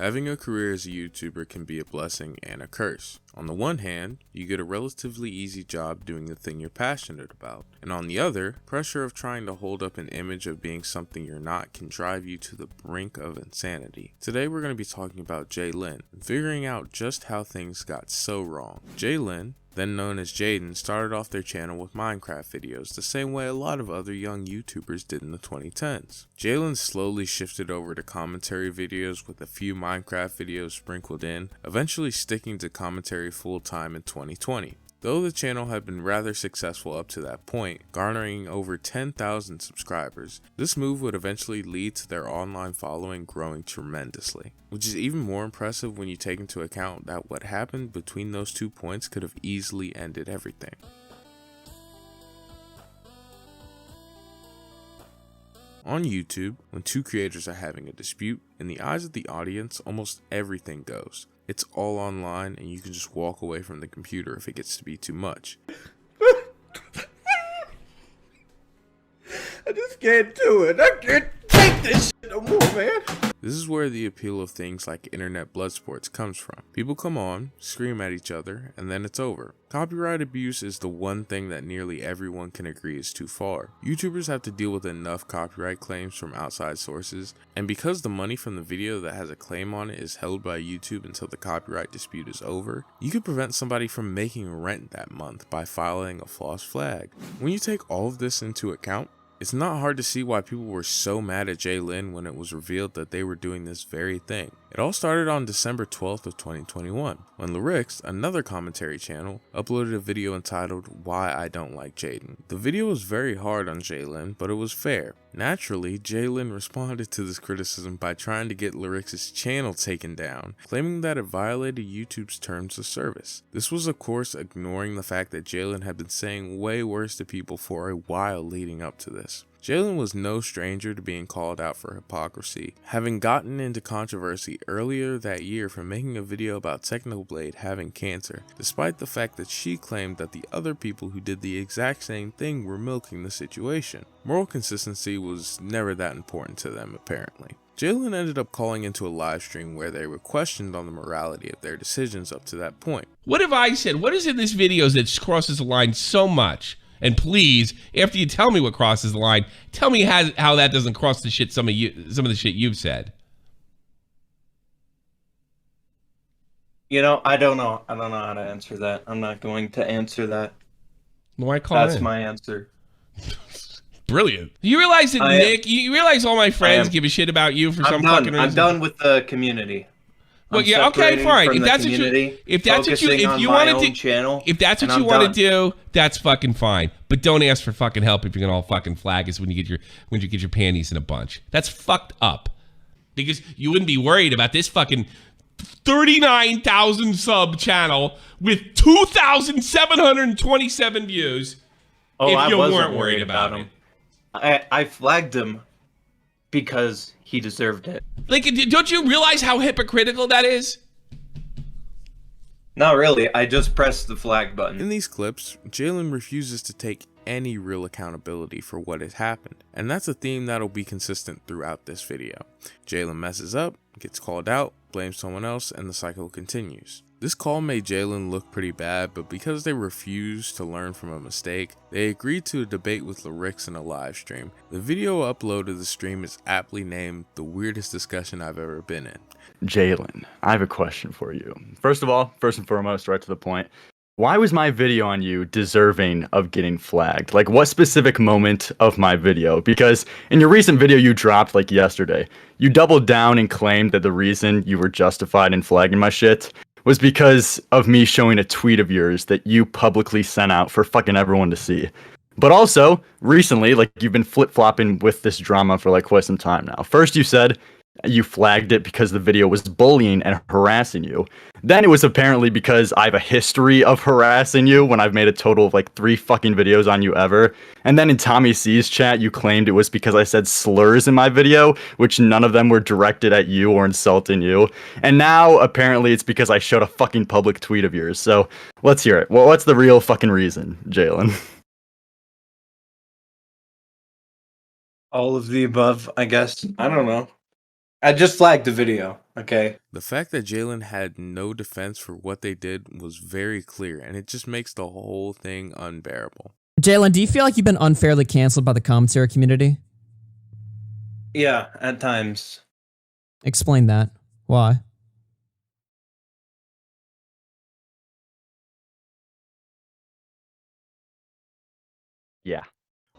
Having a career as a YouTuber can be a blessing and a curse. On the one hand, you get a relatively easy job doing the thing you're passionate about, and on the other, pressure of trying to hold up an image of being something you're not can drive you to the brink of insanity. Today we're going to be talking about Jaylen and figuring out just how things got so wrong. Jaylen, then known as Jaden, started off their channel with Minecraft videos the same way a lot of other young YouTubers did in the 2010s. Jaylen slowly shifted over to commentary videos with a few Minecraft videos sprinkled in, eventually sticking to commentary full time in 2020. Though the channel had been rather successful up to that point, garnering over 10,000 subscribers, this move would eventually lead to their online following growing tremendously. Which is even more impressive when you take into account that what happened between those 2 points could have easily ended everything. On YouTube, when two creators are having a dispute, in the eyes of the audience, almost everything goes. It's all online and you can just walk away from the computer if it gets to be too much. I just can't do it. I can't take this shit no more, man. This is where the appeal of things like internet blood sports comes from. People come on, scream at each other, and then it's over. Copyright abuse is the one thing that nearly everyone can agree is too far. YouTubers have to deal with enough copyright claims from outside sources, and because the money from the video that has a claim on it is held by YouTube until the copyright dispute is over, you could prevent somebody from making rent that month by filing a false flag. When you take all of this into account, it's not hard to see why people were so mad at Jaylen when it was revealed that they were doing this very thing. It all started on December 12th of 2021, when Lyrics, another commentary channel, uploaded a video entitled Why I Don't Like Jaden. The video was very hard on Jaylen, but it was fair. Naturally, Jaylen responded to this criticism by trying to get Lyrics' channel taken down, claiming that it violated YouTube's terms of service. This was of course ignoring the fact that Jaylen had been saying way worse to people for a while leading up to this. Jaylen was no stranger to being called out for hypocrisy, having gotten into controversy earlier that year for making a video about Technoblade having cancer, despite the fact that she claimed that the other people who did the exact same thing were milking the situation. Moral consistency was never that important to them, apparently. Jaylen ended up calling into a live stream where they were questioned on the morality of their decisions up to that point. What have I said? What is in this video that crosses the line so much? And please, after you tell me what crosses the line, tell me how that doesn't cross the shit some of the shit you've said. You know, I don't know. I don't know how to answer that. I'm not going to answer that. Why call That's in? my answer. Brilliant. You realize that, Nick, you realize all my friends give a shit about you for some fucking reason? I'm done with the community. Well, yeah, okay, fine. If that's what you want to do, that's fucking fine. But don't ask for fucking help if you're gonna all fucking flag us when you get your panties in a bunch. That's fucked up. Because you wouldn't be worried about this fucking 39,000 sub channel with 2,727 views if you weren't worried about him. I flagged him because he deserved it. Like, don't you realize how hypocritical that is? Not really. I just pressed the flag button. In these clips, Jaylen refuses to take any real accountability for what has happened, and that's a theme that'll be consistent throughout this video. Jaylen messes up, gets called out, blames someone else, and the cycle continues. This call made Jaylen look pretty bad, but because they refused to learn from a mistake, they agreed to a debate with Lyrics in a live stream. The video upload of the stream is aptly named The Weirdest Discussion I've Ever Been In. Jaylen, I have a question for you. First and foremost, right to the point. Why was my video on you deserving of getting flagged? Like, what specific moment of my video? Because in your recent video you dropped, like yesterday, you doubled down and claimed that the reason you were justified in flagging my shit was because of me showing a tweet of yours that you publicly sent out for fucking everyone to see. But also, recently, like, you've been flip-flopping with this drama for like quite some time now. First you said you flagged it because the video was bullying and harassing you. Then it was apparently because I have a history of harassing you when I've made a total of like 3 fucking videos on you ever. And then in Tommy C's chat, you claimed it was because I said slurs in my video, which none of them were directed at you or insulting you. And now apparently it's because I showed a fucking public tweet of yours. So let's hear it. Well, what's the real fucking reason, Jaylen? All of the above, I guess. I don't know. I just flagged the video, okay? The fact that Jaylen had no defense for what they did was very clear, and it just makes the whole thing unbearable. Jaylen, do you feel like you've been unfairly canceled by the commentary community? Yeah, at times. Explain that. Why? Yeah.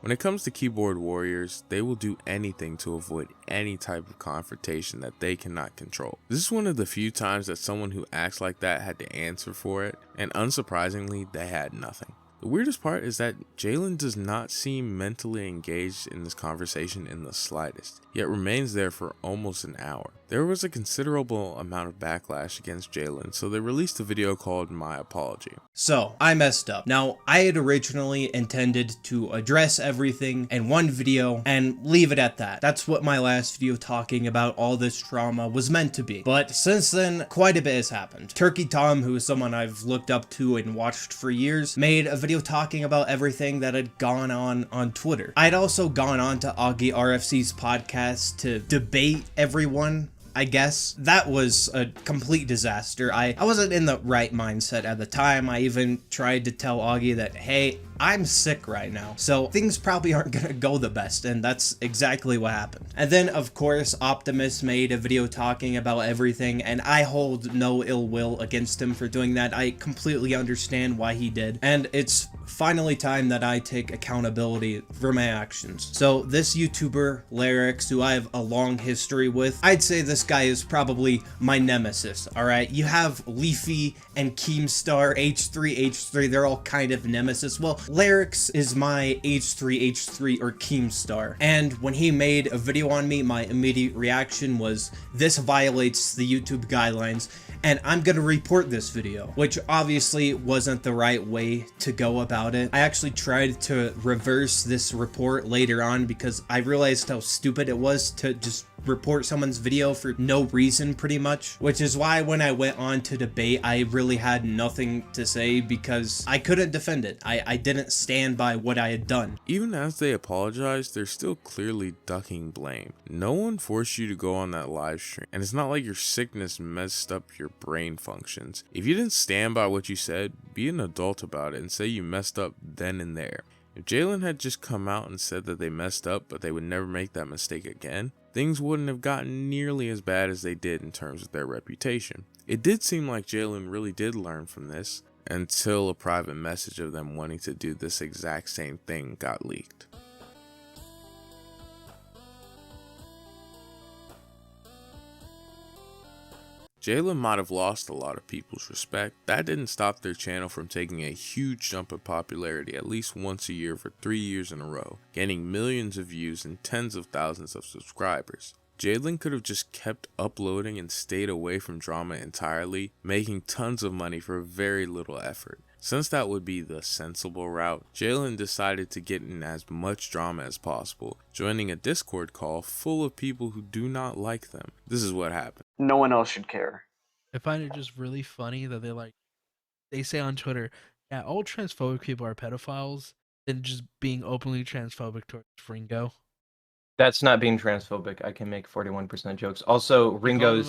When it comes to keyboard warriors, they will do anything to avoid any type of confrontation that they cannot control. This is one of the few times that someone who acts like that had to answer for it, and unsurprisingly, they had nothing. The weirdest part is that Jaylen does not seem mentally engaged in this conversation in the slightest, yet remains there for almost an hour. There was a considerable amount of backlash against Jaylen, so they released a video called My Apology. So, I messed up. Now, I had originally intended to address everything in one video and leave it at that. That's what my last video talking about all this trauma was meant to be. But since then, quite a bit has happened. Turkey Tom, who is someone I've looked up to and watched for years, made a video talking about everything that had gone on Twitter. I'd also gone on to Augie RFC's podcast to debate everyone, I guess. That was a complete disaster. I wasn't in the right mindset at the time. I even tried to tell Augie that, hey, I'm sick right now, so things probably aren't gonna go the best, and that's exactly what happened. And then, of course, Optimus made a video talking about everything, and I hold no ill will against him for doing that. I completely understand why he did, and it's finally time that I take accountability for my actions. So this YouTuber, Lyrics, who I have a long history with, I'd say this guy is probably my nemesis, alright? You have Leafy and Keemstar, H3, they're all kind of nemesis. Well, Lyrics is my H3 or Keemstar, and when he made a video on me, my immediate reaction was, this violates the YouTube guidelines, and I'm gonna report this video, which obviously wasn't the right way to go about it. I actually tried to reverse this report later on because I realized how stupid it was to just report someone's video for no reason, pretty much, which is why when I went on to debate, I really had nothing to say because I couldn't defend it. I didn't stand by what I had done. Even as they apologized, they're still clearly ducking blame. No one forced you to go on that live stream, and it's not like your sickness messed up your brain functions. If you didn't stand by what you said, be an adult about it and say you messed up then and there. If Jaylen had just come out and said that they messed up but they would never make that mistake again, things wouldn't have gotten nearly as bad as they did in terms of their reputation. It did seem like Jaylen really did learn from this, until a private message of them wanting to do this exact same thing got leaked. Jaylen might have lost a lot of people's respect. That didn't stop their channel from taking a huge jump in popularity at least once a year for 3 years in a row, gaining millions of views and tens of thousands of subscribers. Jaylen could have just kept uploading and stayed away from drama entirely, making tons of money for very little effort. Since that would be the sensible route, Jaylen decided to get in as much drama as possible, joining a Discord call full of people who do not like them. This is what happened. No one else should care. I find it just really funny that they say on Twitter, yeah, all transphobic people are pedophiles, and just being openly transphobic towards Ringo. That's not being transphobic. I can make 41% jokes. Also, Ringo's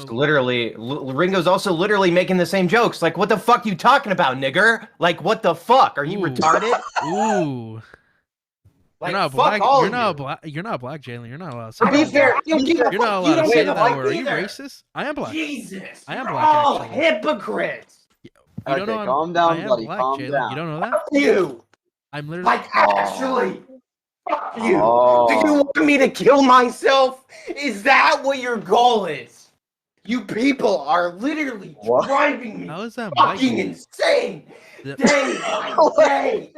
also literally making the same jokes. Like, what the fuck you talking about, nigger? Like, what the fuck? Are you retarded? Ooh. Like, You're not fuck black. all You're not of you. black. You're not black, Jaylen. You're not allowed to say To be that. fair, You're not allowed to say that word. Are you either. racist? I am black. Jesus, I am you're black, all actually. hypocrites. You Okay, don't know calm down, I am buddy. black, Calm Jaylen. down. You don't know that? Fuck you. I'm literally. Like, actually. Fuck you. Oh. Do you want me to kill myself? Is that what your goal is? You people are literally What? driving me How is that my fucking goal? insane. The- Day by day.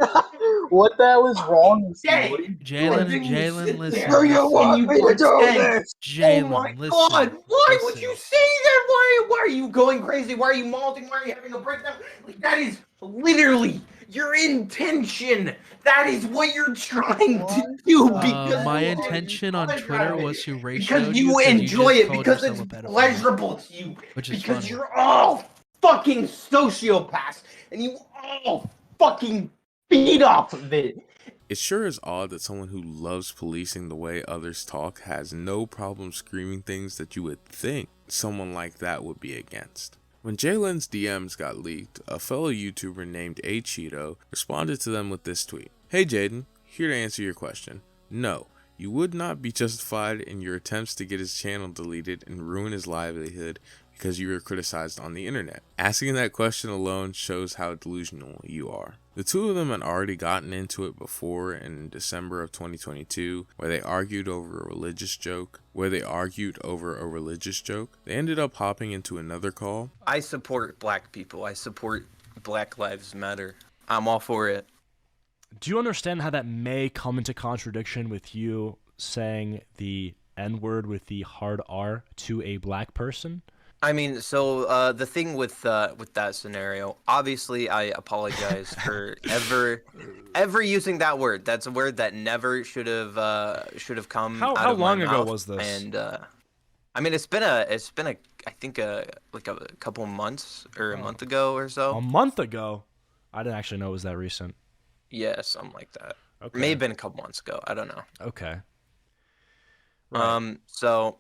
What the hell is wrong with Day. you? Jaylen, listen. Do you want me to do this? Jaylen, Oh my listen. god, why would listen. you say that? Why are you going crazy? Why are you malting? Why are you having a breakdown? Like, that is literally your intention. That is what you're trying to do. Because My you intention on apologize Twitter about was it. to race Because you enjoy it, because it's a pedophile, pleasurable to you. which is Because funny. you're all fucking sociopaths, and you all fucking feed off of it. It sure is odd that someone who loves policing the way others talk has no problem screaming things that you would think someone like that would be against. When Jaylen's DMs got leaked, a fellow YouTuber named Cheeto responded to them with this tweet. Hey Jaden, here to answer your question. No, you would not be justified in your attempts to get his channel deleted and ruin his livelihood because you were criticized on the internet. Asking that question alone shows how delusional you are. The two of them had already gotten into it before in December of 2022, where they argued over a religious joke. They ended up hopping into another call. I support black people. I support Black Lives Matter. I'm all for it. Do you understand how that may come into contradiction with you saying the N-word with the hard R to a black person? I mean, so the thing with that scenario, obviously, I apologize for ever using that word. That's a word that never should have come out of my mouth. How long ago was this? And I mean, it's been a I think like a couple of months or a month ago or so. A month ago? I didn't actually know it was that recent. Yeah, something like that. Okay. May have been a couple months ago. I don't know. Okay. Right. So.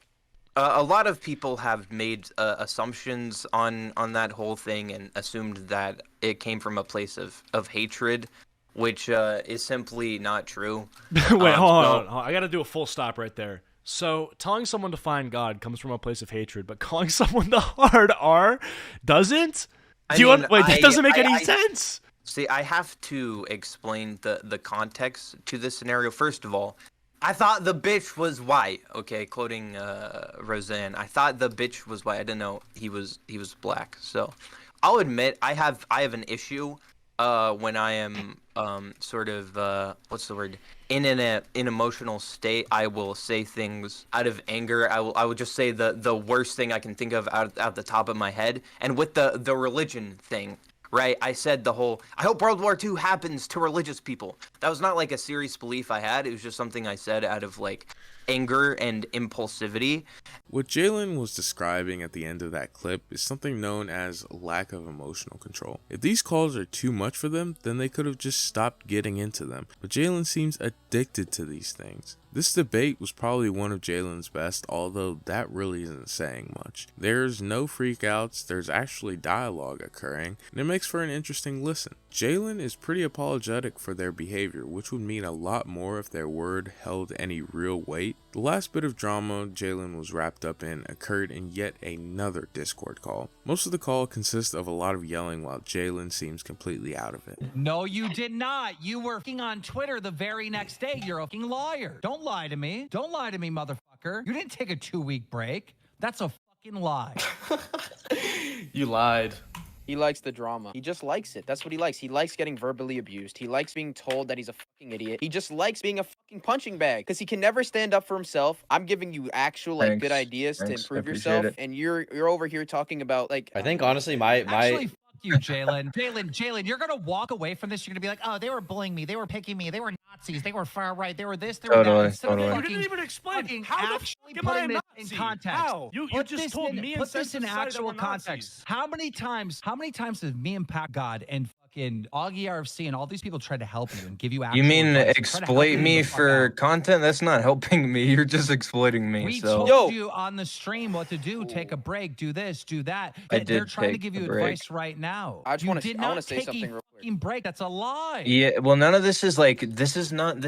A lot of people have made assumptions on that whole thing and assumed that it came from a place of hatred, which is simply not true. Wait, hold on. I got to do a full stop right there. So telling someone to find God comes from a place of hatred, but calling someone the hard R doesn't? That doesn't make any sense. See, I have to explain the context to this scenario. First of all, I thought the bitch was white. Okay, quoting Roseanne. I thought the bitch was white. I didn't know he was black. So, I'll admit I have an issue when I am sort of what's the word, in an emotional state. I will say things out of anger. I will just say the worst thing I can think of out the top of my head. And with the religion thing. Right, I said I hope World War II happens to religious people. That was not like a serious belief I had. It was just something I said out of like anger and impulsivity. What Jaylen was describing at the end of that clip is something known as lack of emotional control. If these calls are too much for them, then they could have just stopped getting into them. But Jaylen seems addicted to these things. This debate was probably one of Jaylen's best, although that really isn't saying much. There's no freakouts, there's actually dialogue occurring, and it makes for an interesting listen. Jaylen is pretty apologetic for their behavior, which would mean a lot more if their word held any real weight. The last bit of drama Jaylen was wrapped up in occurred in yet another Discord call. Most of the call consists of a lot of yelling while Jaylen seems completely out of it. No, you did not. You were on Twitter the very next day. You're a liar. Don't lie to me. Don't lie to me, motherfucker. You didn't take a 2-week break. That's a fucking lie. You lied. He likes the drama. He just likes it. That's what he likes. He likes getting verbally abused. He likes being told that he's a fucking idiot. He just likes being a fucking punching bag because he can never stand up for himself. I'm giving you actual good ideas to improve yourself, and you're over here talking about like. I think honestly, Actually, fuck you, Jaylen. Jaylen, you're gonna walk away from this. You're gonna be like, oh, they were bullying me. They were picking me. They were Nazis. They were far right. They were this. They were that. You didn't even explain how the fuck am I a Nazi? In context. How? You just told me and put this in actual context. Nazis. How many times have me and Pat God and fucking Augie RFC and all these people tried to help you and give you actual You mean advice, exploit me for content? That's not helping me. You're just exploiting me. We told you on the stream what to do. Take a break. Do this. Do that. They're trying to give you advice right now. I want to say something real quick. Break. That's a lie. Yeah. Well, none of this is like this is not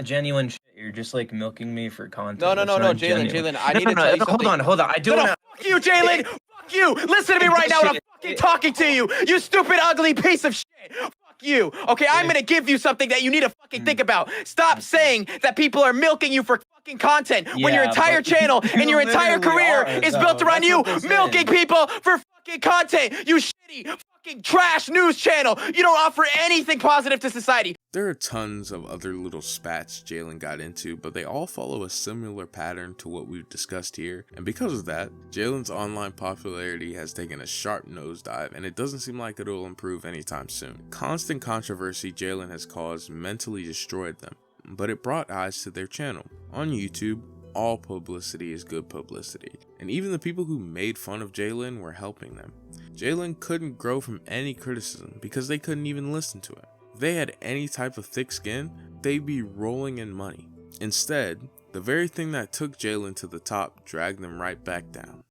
genuine shit. You're just like milking me for content. No, Jaylen. I need to tell you something. Hold on. I do want to. Fuck you, Jaylen. Fuck you. Listen to me right now when I'm fucking talking to you. You stupid, ugly piece of shit. Fuck you. Okay, I'm gonna give you something that you need to fucking think about. Stop saying that people are milking you for fucking content when your entire channel and your entire career is built around you milking people for fucking content. You shitty fucking trash news channel. You don't offer anything positive to society. There are tons of other little spats Jaylen got into, but they all follow a similar pattern to what we've discussed here, and because of that, Jaylen's online popularity has taken a sharp nosedive, and it doesn't seem like it'll improve anytime soon. Constant controversy Jaylen has caused mentally destroyed them, but it brought eyes to their channel. On YouTube, all publicity is good publicity, and even the people who made fun of Jaylen were helping them. Jaylen couldn't grow from any criticism because they couldn't even listen to it. If they had any type of thick skin, they'd be rolling in money. Instead, the very thing that took Jaylen to the top dragged them right back down.